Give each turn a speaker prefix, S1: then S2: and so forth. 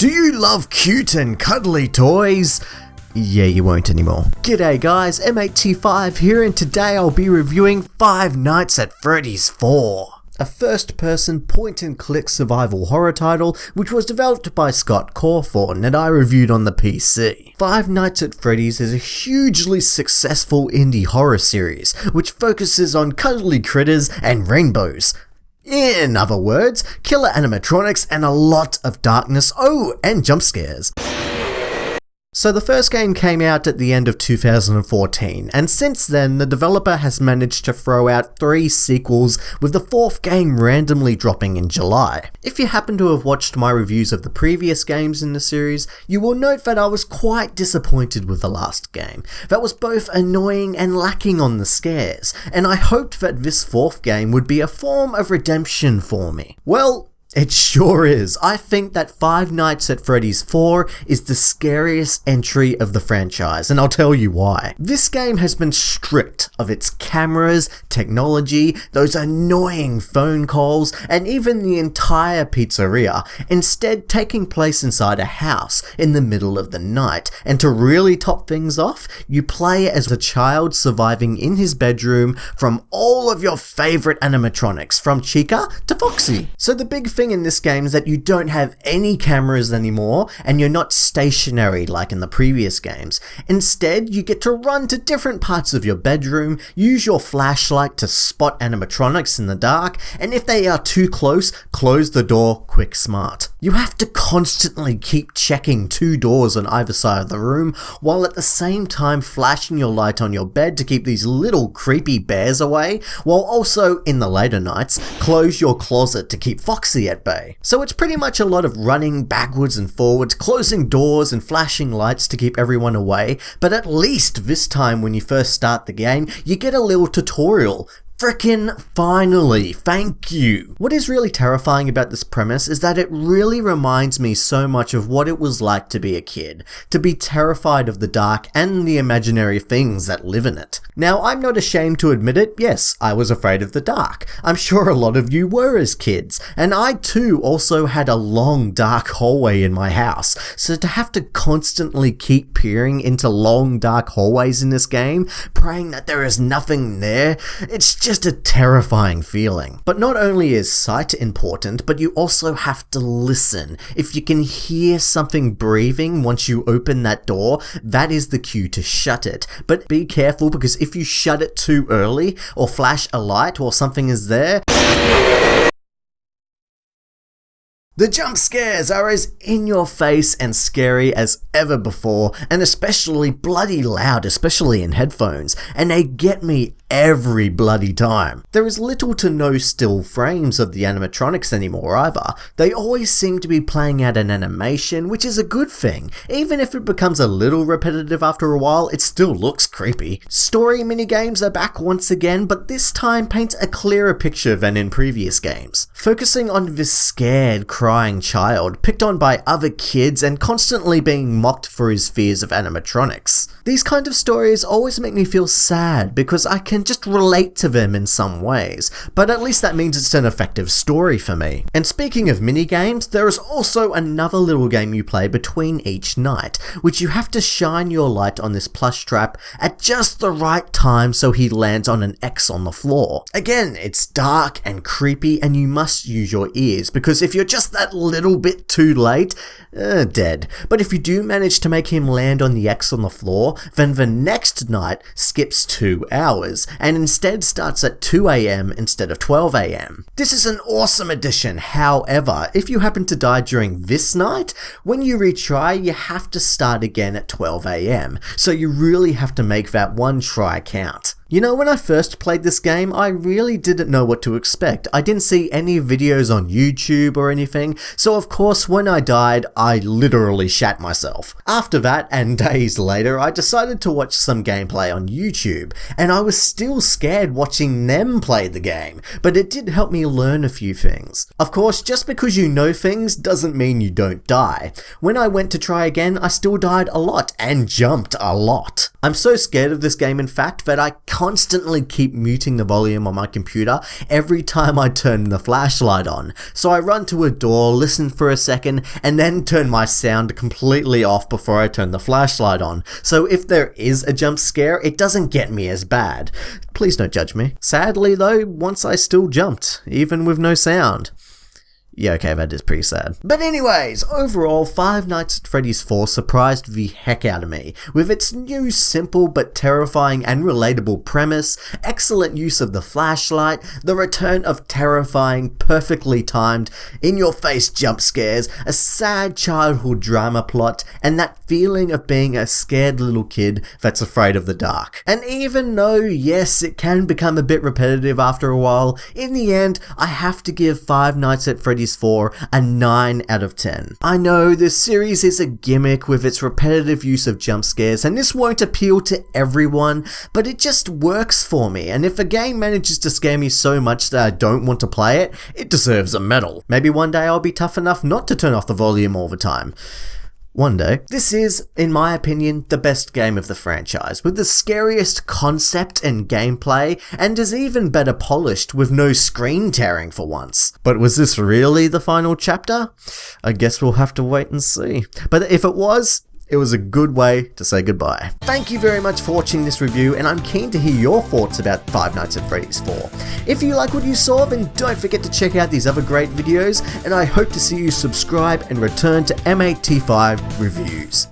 S1: Do you love cute and cuddly toys? Yeah, you won't anymore. G'day guys, M8T5 here, and today I'll be reviewing Five Nights at Freddy's 4. A first-person point-and-click survival horror title which was developed by Cawthon and I reviewed on the PC. Five Nights at Freddy's is a hugely successful indie horror series which focuses on cuddly critters and rainbows. In other words, killer animatronics and a lot of darkness, oh, and jump scares. So the first game came out at the end of 2014, and since then the developer has managed to throw out 3 sequels, with the 4th game randomly dropping in July. If you happen to have watched my reviews of the previous games in the series, you will note that I was quite disappointed with the last game. That was both annoying and lacking on the scares, and I hoped that this 4th game would be a form of redemption for me. Well, it sure is. I think that Five Nights at Freddy's 4 is the scariest entry of the franchise, and I'll tell you why. This game has been stripped of its cameras, technology, those annoying phone calls, and even the entire pizzeria, instead taking place inside a house in the middle of the night. And to really top things off, you play as a child surviving in his bedroom from all of your favorite animatronics, from Chica to Foxy. So the big thing in this game is that you don't have any cameras anymore, and you're not stationary like in the previous games. Instead, you get to run to different parts of your bedroom, use your flashlight to spot animatronics in the dark, and if they are too close, close the door quick smart. You have to constantly keep checking 2 doors on either side of the room, while at the same time flashing your light on your bed to keep these little creepy bears away, while also, in the later nights, close your closet to keep Foxy at bay. So it's pretty much a lot of running backwards and forwards, closing doors and flashing lights to keep everyone away, but at least this time when you first start the game, you get a little tutorial. Frickin' finally, thank you! What is really terrifying about this premise is that it really reminds me so much of what it was like to be a kid, to be terrified of the dark and the imaginary things that live in it. Now, I'm not ashamed to admit it, yes, I was afraid of the dark. I'm sure a lot of you were as kids, and I too also had a long dark hallway in my house, so to have to constantly keep peering into long dark hallways in this game, praying that there is nothing there, it's just a terrifying feeling. But not only is sight important, but you also have to listen. If you can hear something breathing once you open that door, that is the cue to shut it. But be careful, because if you shut it too early, or flash a light while something is there, the jump scares are as in your face and scary as ever before, and especially bloody loud, especially in headphones, and they get me every bloody time. There is little to no still frames of the animatronics anymore either. They always seem to be playing out an animation, which is a good thing. Even if it becomes a little repetitive after a while, it still looks creepy. Story minigames are back once again, but this time paint a clearer picture than in previous games. Focusing on this scared, crying child, picked on by other kids and constantly being mocked for his fears of animatronics. These kind of stories always make me feel sad because I can just relate to them in some ways, but at least that means it's an effective story for me. And speaking of minigames, there is also another little game you play between each night, which you have to shine your light on this plush trap at just the right time so he lands on an X on the floor. Again, it's dark and creepy and you must use your ears, because if you're just that little bit too late, dead. But if you do manage to make him land on the X on the floor, then the next night skips 2 hours and instead starts at 2 AM instead of 12 AM. This is an awesome addition. However, if you happen to die during this night, when you retry, you have to start again at 12 AM. So you really have to make that one try count. You know, when I first played this game, I really didn't know what to expect. I didn't see any videos on YouTube or anything, so of course when I died, I literally shat myself. After that, and days later, I decided to watch some gameplay on YouTube, and I was still scared watching them play the game, but it did help me learn a few things. Of course, just because you know things doesn't mean you don't die. When I went to try again, I still died a lot, and jumped a lot. I'm so scared of this game in fact that I constantly keep muting the volume on my computer every time I turn the flashlight on. So I run to a door, listen for a second, and then turn my sound completely off before I turn the flashlight on. So if there is a jump scare, it doesn't get me as bad. Please don't judge me. Sadly though, once I still jumped, even with no sound. Yeah, okay, that is pretty sad. But anyways, overall, Five Nights at Freddy's 4 surprised the heck out of me. With its new, simple but terrifying and relatable premise, excellent use of the flashlight, the return of terrifying, perfectly timed, in-your-face jump scares, a sad childhood drama plot, and that feeling of being a scared little kid that's afraid of the dark. And even though, yes, it can become a bit repetitive after a while, in the end, I have to give Five Nights at Freddy's 4 a 9 out of 10. I know this series is a gimmick with its repetitive use of jump scares, and this won't appeal to everyone, but it just works for me, and if a game manages to scare me so much that I don't want to play it, it deserves a medal. Maybe one day I'll be tough enough not to turn off the volume all the time. One day. This is, in my opinion, the best game of the franchise, with the scariest concept and gameplay, and is even better polished with no screen tearing for once. But was this really the final chapter? I guess we'll have to wait and see. But if it was a good way to say goodbye. Thank you very much for watching this review, and I'm keen to hear your thoughts about Five Nights at Freddy's 4. If you like what you saw, then don't forget to check out these other great videos, and I hope to see you subscribe and return to M85 Reviews.